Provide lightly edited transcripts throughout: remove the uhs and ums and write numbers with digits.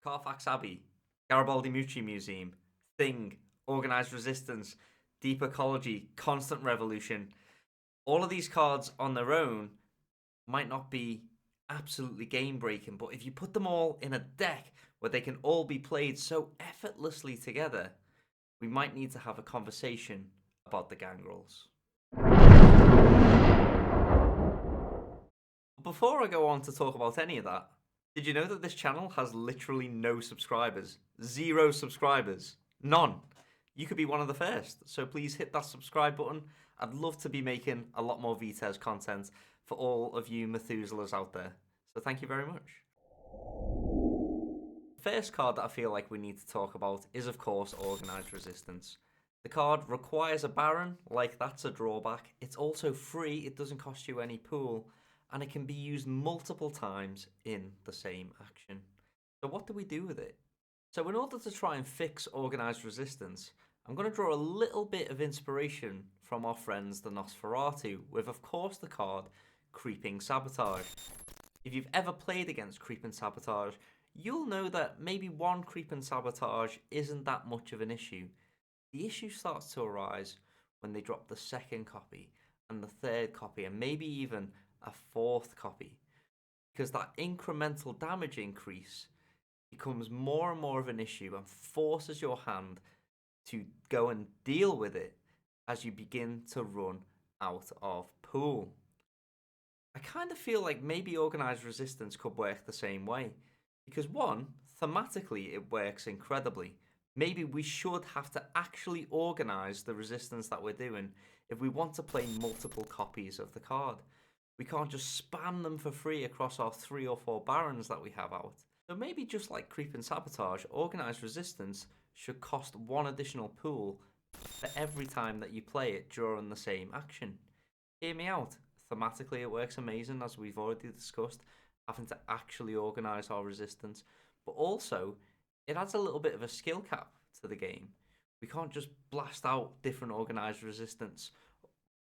Carfax Abbey, Garibaldi Mucci Museum, Thing, Organized Resistance, Deep Ecology, Constant Revolution. All of these cards on their own might not be absolutely game breaking, but if you put them all in a deck where they can all be played so effortlessly together, we might need to have a conversation about the Gangrels. Before I go on to talk about any of that, did you know that this channel has literally no subscribers? 0 subscribers. None. You could be one of the first, so please hit that subscribe button. I'd love to be making a lot more VTES content for all of you Methuselahs out there. So thank you very much. The first card that I feel like we need to talk about is, of course, Organized Resistance. The card requires a Baron, like that's a drawback. It's also free, it doesn't cost you any pool, and it can be used multiple times in the same action. So what do we do with it? So in order to try and fix Organized Resistance, I'm going to draw a little bit of inspiration from our friends the Nosferatu, with of course the card Creeping Sabotage. If you've ever played against Creeping Sabotage, you'll know that maybe one Creeping Sabotage isn't that much of an issue. The issue starts to arise when they drop the second copy and the third copy and maybe even a fourth copy, because that incremental damage increase becomes more and more of an issue and forces your hand to go and deal with it as you begin to run out of pool. I kind of feel like maybe Organized Resistance could work the same way, because one, thematically it works incredibly. Maybe we should have to actually organize the resistance that we're doing if we want to play multiple copies of the card. We can't just spam them for free across our 3 or 4 Barons that we have out. So maybe just like Creeping Sabotage, Organized Resistance should cost 1 additional pool for every time that you play it during the same action. Hear me out. Thematically it works amazing, as we've already discussed, having to actually organize our resistance. But also, it adds a little bit of a skill cap to the game. We can't just blast out different Organized Resistance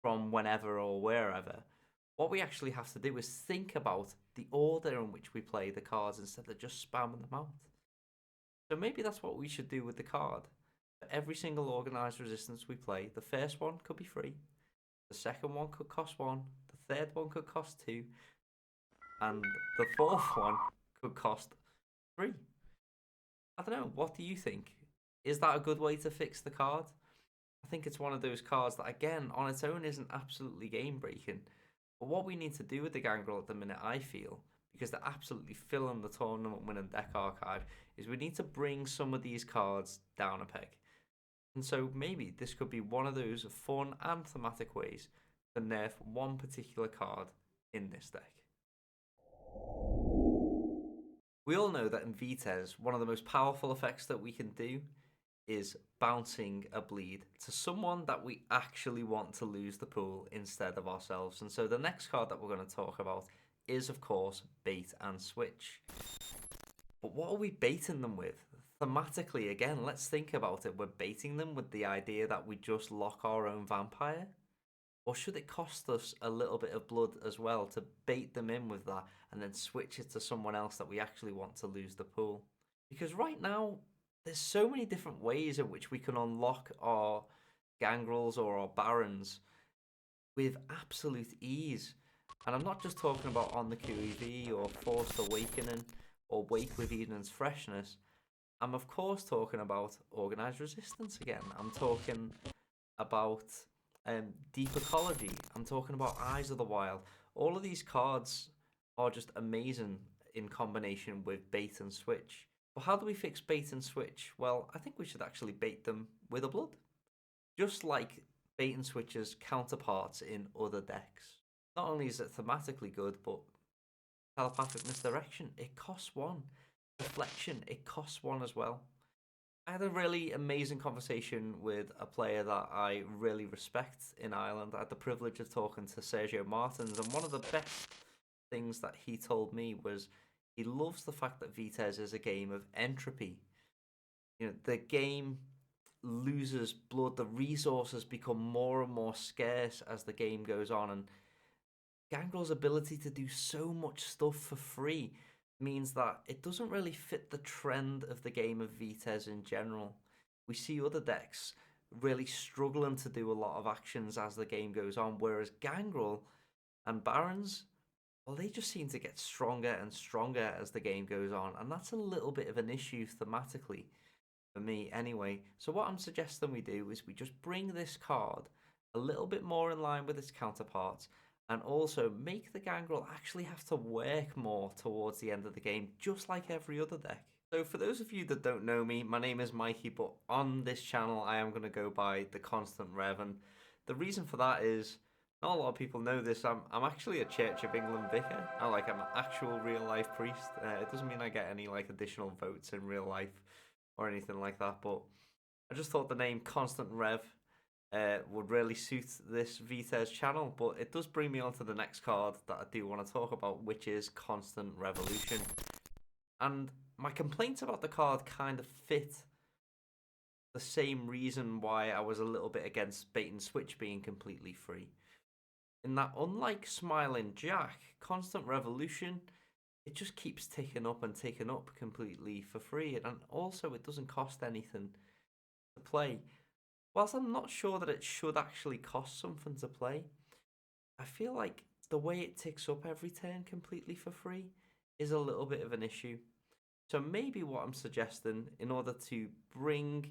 from whenever or wherever. What we actually have to do is think about the order in which we play the cards instead of just spamming them out. So maybe that's what we should do with the card. For every single Organized Resistance we play, the first one could be free, the second one could cost 1, the third one could cost 2, and the fourth one could cost 3. I don't know, what do you think? Is that a good way to fix the card? I think it's one of those cards that, again, on its own isn't absolutely game breaking. But what we need to do with the Gangrel at the minute, I feel, because they're absolutely filling the tournament winning deck archive, is we need to bring some of these cards down a peg. And so maybe this could be one of those fun and thematic ways to nerf one particular card in this deck. We all know that in VTES, one of the most powerful effects that we can do is bouncing a bleed to someone that we actually want to lose the pool instead of ourselves. And so the next card that we're going to talk about is, of course, Bait and Switch. But what are we baiting them with? Thematically, again, let's think about it. We're baiting them with the idea that we just lock our own vampire? Or should it cost us a little bit of blood as well to bait them in with that and then switch it to someone else that we actually want to lose the pool? Because right now, there's so many different ways in which we can unlock our Gangrels or our Barons with absolute ease. And I'm not just talking about On the QEV or Forced Awakening or Wake with Eden's Freshness. I'm of course talking about Organized Resistance again. I'm talking about Deep Ecology. I'm talking about Eyes of the Wild. All of these cards are just amazing in combination with Bait and Switch. But how do we fix Bait and Switch? Well, I think we should actually bait them with a blood. Just like Bait and Switch's counterparts in other decks. Not only is it thematically good, but telepathic misdirection, it costs 1. Deflection, it costs 1 as well. I had a really amazing conversation with a player that I really respect in Ireland. I had the privilege of talking to Sergio Martins, and one of the best things that he told me was he loves the fact that VTES is a game of entropy. You know, the game loses blood, the resources become more and more scarce as the game goes on, and Gangrel's ability to do so much stuff for free means that it doesn't really fit the trend of the game of Vites in general. We see other decks really struggling to do a lot of actions as the game goes on, whereas Gangrel and Barons, well, they just seem to get stronger and stronger as the game goes on, and that's a little bit of an issue thematically for me anyway. So what I'm suggesting we do is we just bring this card a little bit more in line with its counterparts, and also make the Gangrel actually have to work more towards the end of the game, just like every other deck. So for those of you that don't know me, my name is Mikey, but on this channel I am going to go by the ConstantRev, and the reason for that is, not a lot of people know this, I'm actually a Church of England vicar. I'm an actual real life priest. It doesn't mean I get any like additional votes in real life or anything like that, but I just thought the name ConstantRev would really suit this Vites channel, but it does bring me on to the next card that I do want to talk about, which is Constant Revolution. And my complaints about the card kind of fit the same reason why I was a little bit against bait and switch being completely free. In that, unlike Smiling Jack, Constant Revolution, it just keeps ticking up and ticking up completely for free, and also it doesn't cost anything to play. Whilst I'm not sure that it should actually cost something to play, I feel like the way it ticks up every turn completely for free is a little bit of an issue. So maybe what I'm suggesting, in order to bring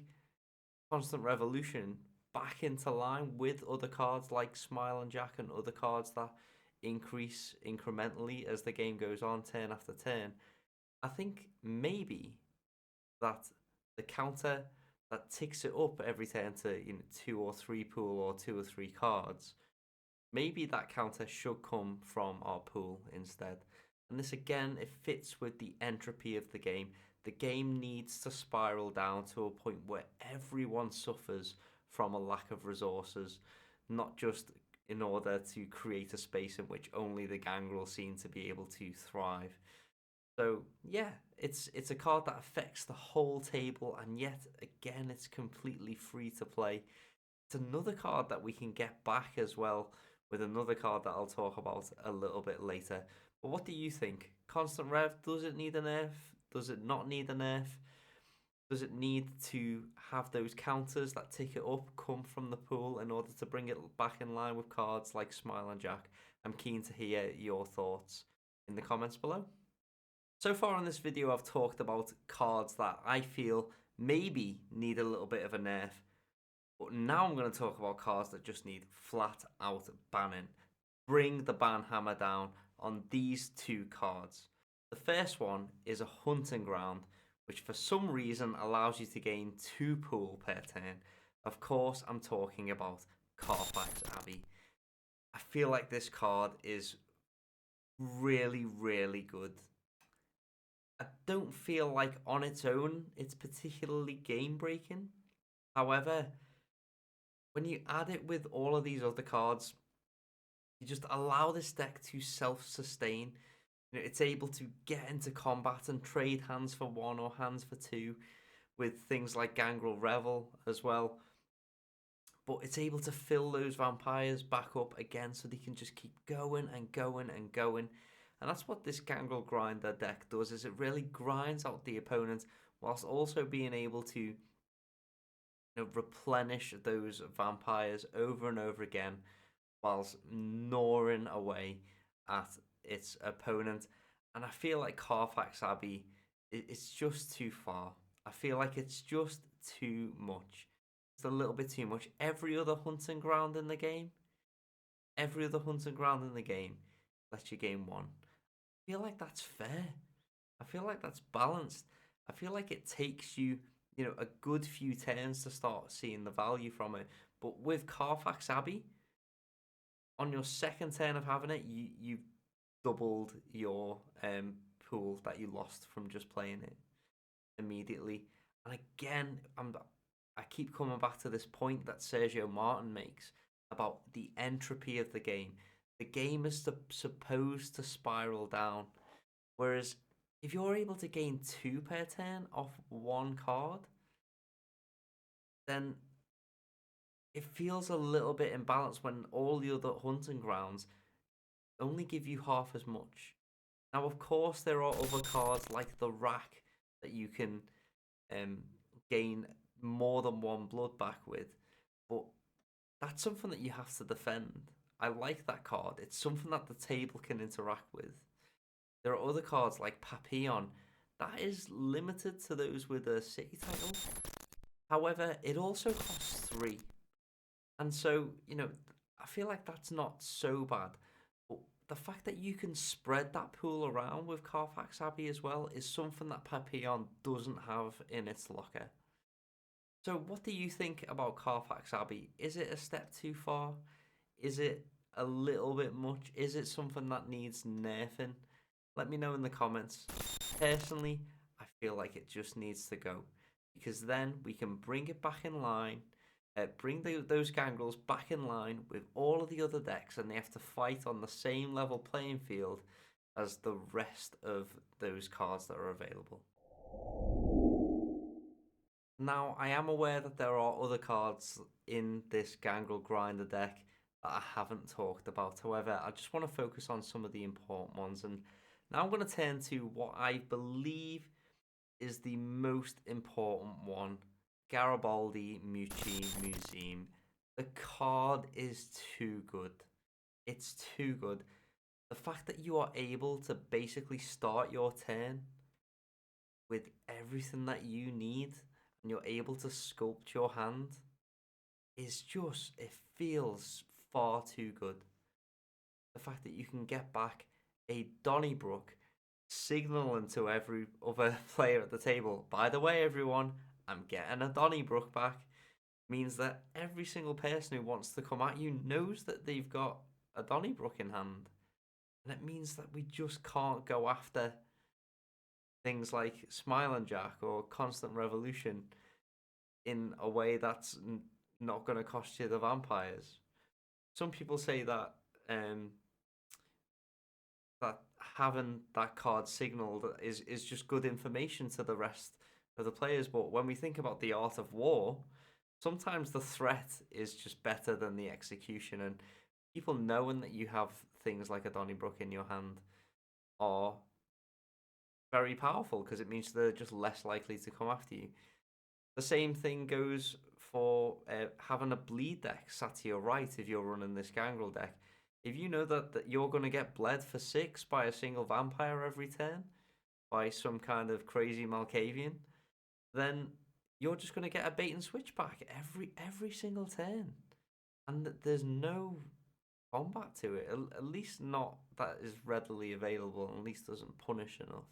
Constant Revolution back into line with other cards like Smile and Jack and other cards that increase incrementally as the game goes on, turn after turn, I think maybe that the counter that ticks it up every turn to 2 or 3 pool or 2 or 3 cards, maybe that counter should come from our pool instead. And this again, it fits with the entropy of the game. The game needs to spiral down to a point where everyone suffers from a lack of resources, not just in order to create a space in which only the Gangrel seem to be able to thrive. So yeah, it's a card that affects the whole table, and yet again it's completely free to play. It's another card that we can get back as well with another card that I'll talk about a little bit later. But what do you think? Constant Rev, does it need a nerf? Does it not need a nerf? Does it need to have those counters that tick it up come from the pool in order to bring it back in line with cards like Smile and Jack? I'm keen to hear your thoughts in the comments below. So far in this video, I've talked about cards that I feel maybe need a little bit of a nerf. But now I'm going to talk about cards that just need flat out banning. Bring the ban hammer down on these 2 cards. The first one is a Hunting Ground, which for some reason allows you to gain 2 pool per turn. Of course, I'm talking about Carfax Abbey. I feel like this card is really, really good. I don't feel like on its own it's particularly game breaking. However, when you add it with all of these other cards, you just allow this deck to self-sustain. It's able to get into combat and trade hands for 1 or hands for 2 with things like Gangrel Revel as well. But it's able to fill those vampires back up again so they can just keep going and going and going. And that's what this Gangrel Grinder deck does, is it really grinds out the opponent whilst also being able to replenish those vampires over and over again whilst gnawing away at its opponent. And I feel like Carfax Abbey, it's just too far. I feel like it's just too much. It's a little bit too much. Every other hunting ground in the game lets you gain 1. I feel like that's fair. I feel like that's balanced. I feel like it takes you, a good few turns to start seeing the value from it. But with Carfax Abbey, on your second turn of having it, you've doubled your pool that you lost from just playing it immediately. And again, I keep coming back to this point that Sergio Martin makes about the entropy of the game. The game is supposed to spiral down, whereas if you're able to gain 2 per turn off 1 card, then it feels a little bit imbalanced when all the other hunting grounds only give you half as much. Now, of course, there are other cards like the Rack that you can um, gain more than one blood back with, but that's something that you have to defend. I like that card. It's something that the table can interact with. There are other cards like Papillon that is limited to those with a city title. However, it also costs 3. And so, I feel like that's not so bad. But the fact that you can spread that pool around with Carfax Abbey as well is something that Papillon doesn't have in its locker. So, what do you think about Carfax Abbey? Is it a step too far? Is it a little bit much? Is it something that needs nerfing? Let me know in the comments. Personally, I feel like it just needs to go, because then we can bring it back in line, bring those Gangrels back in line with all of the other decks, and they have to fight on the same level playing field as the rest of those cards that are available. Now, I am aware that there are other cards in this Gangrel Grinder deck that I haven't talked about. However, I just want to focus on some of the important ones. And now I'm going to turn to what I believe is the most important one, Garibaldi Mucci Museum. The card is too good. It's too good. The fact that you are able to basically start your turn with everything that you need and you're able to sculpt your hand is just, it feels far too good. The fact that you can get back a Donnybrook signaling to every other player at the table, by the way, everyone, I'm getting a Donnybrook back, means that every single person who wants to come at you knows that they've got a Donnybrook in hand. And it means that we just can't go after things like Smile and Jack or Constant Revolution in a way that's not going to cost you the vampires. Some people say that that having that card signaled is just good information to the rest of the players. But when we think about the art of war, sometimes the threat is just better than the execution. And people knowing that you have things like a Donnybrook in your hand are very powerful, because it means they're just less likely to come after you. The same thing goes for having a bleed deck sat to your right if you're running this Gangrel deck. If you know that you're going to get bled for 6 by a single vampire every turn, by some kind of crazy Malkavian, then you're just going to get a bait and switch back every single turn. And there's no combat to it, at least not that is readily available, and at least doesn't punish enough.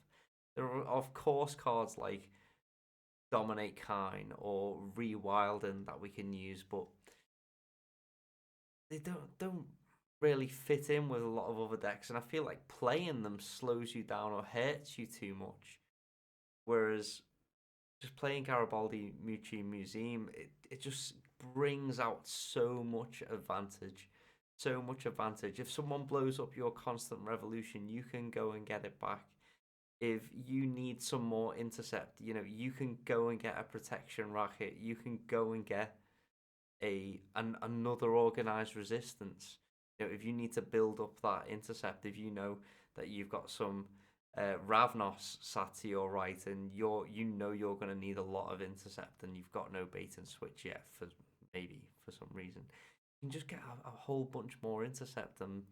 There are, of course, cards like Dominate Kine or Rewilding that we can use, but they don't really fit in with a lot of other decks, and I feel like playing them slows you down or hurts you too much. Whereas just playing Garibaldi Mucci Museum, it just brings out so much advantage. So much advantage. If someone blows up your Constant Revolution, you can go and get it back. If you need some more intercept, you can go and get a protection racket. You can go and get another organized resistance. If you need to build up that intercept, if you know that you've got some Ravnos sat to your right, and you're going to need a lot of intercept, and you've got no bait and switch yet for some reason, you can just get a whole bunch more intercept and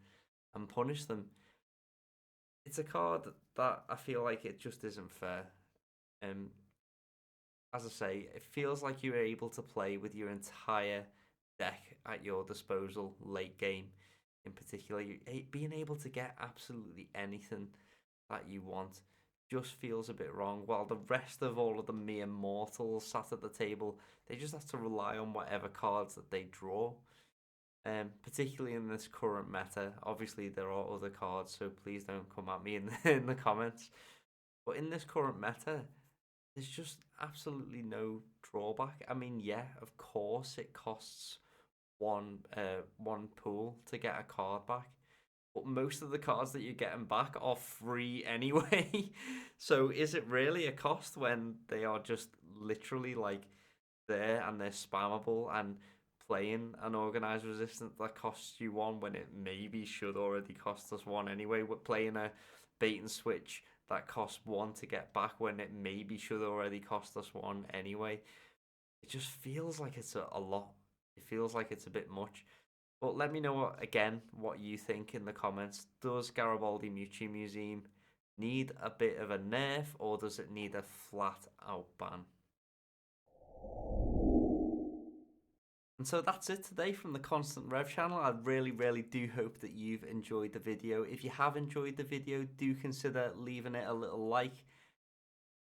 punish them. It's a card that I feel like it just isn't fair. As I say, it feels like you're able to play with your entire deck at your disposal late game. In particular, being able to get absolutely anything that you want just feels a bit wrong, while the rest of all of the mere mortals sat at the table, they just have to rely on whatever cards that they draw. Particularly in this current meta. Obviously, there are other cards, so please don't come at me in the comments. But in this current meta, there's just absolutely no drawback. I mean, yeah, of course, it costs one pool to get a card back, but most of the cards that you're getting back are free anyway. So is it really a cost when they are just literally like there and they're spammable, and playing an organized resistance that costs you 1 when it maybe should already cost us 1 anyway? We're playing a bait and switch that costs 1 to get back when it maybe should already cost us 1 anyway. It just feels like it's a lot. It feels like it's a bit much. But let me know again what you think in the comments. Does Garibaldi Museum need a bit of a nerf, or does it need a flat out ban? And so that's it today from the Constant Rev channel. I really do hope that you've enjoyed the video. If you have enjoyed the video, do consider leaving it a little like.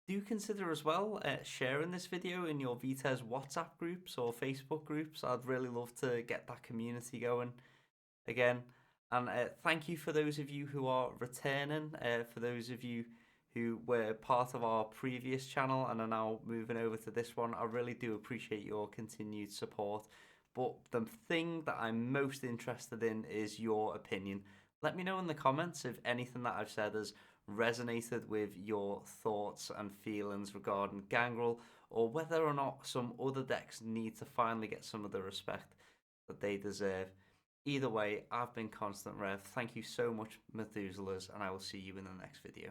Do consider as well sharing this video in your Vitez WhatsApp groups or Facebook groups. I'd really love to get that community going again. And thank you for those of you who are returning, for those of you who were part of our previous channel and are now moving over to this one. I really do appreciate your continued support. But the thing that I'm most interested in is your opinion. Let me know in the comments if anything that I've said has resonated with your thoughts and feelings regarding Gangrel, or whether or not some other decks need to finally get some of the respect that they deserve. Either way, I've been ConstantRev. Thank you so much, Methuselahs, and I will see you in the next video.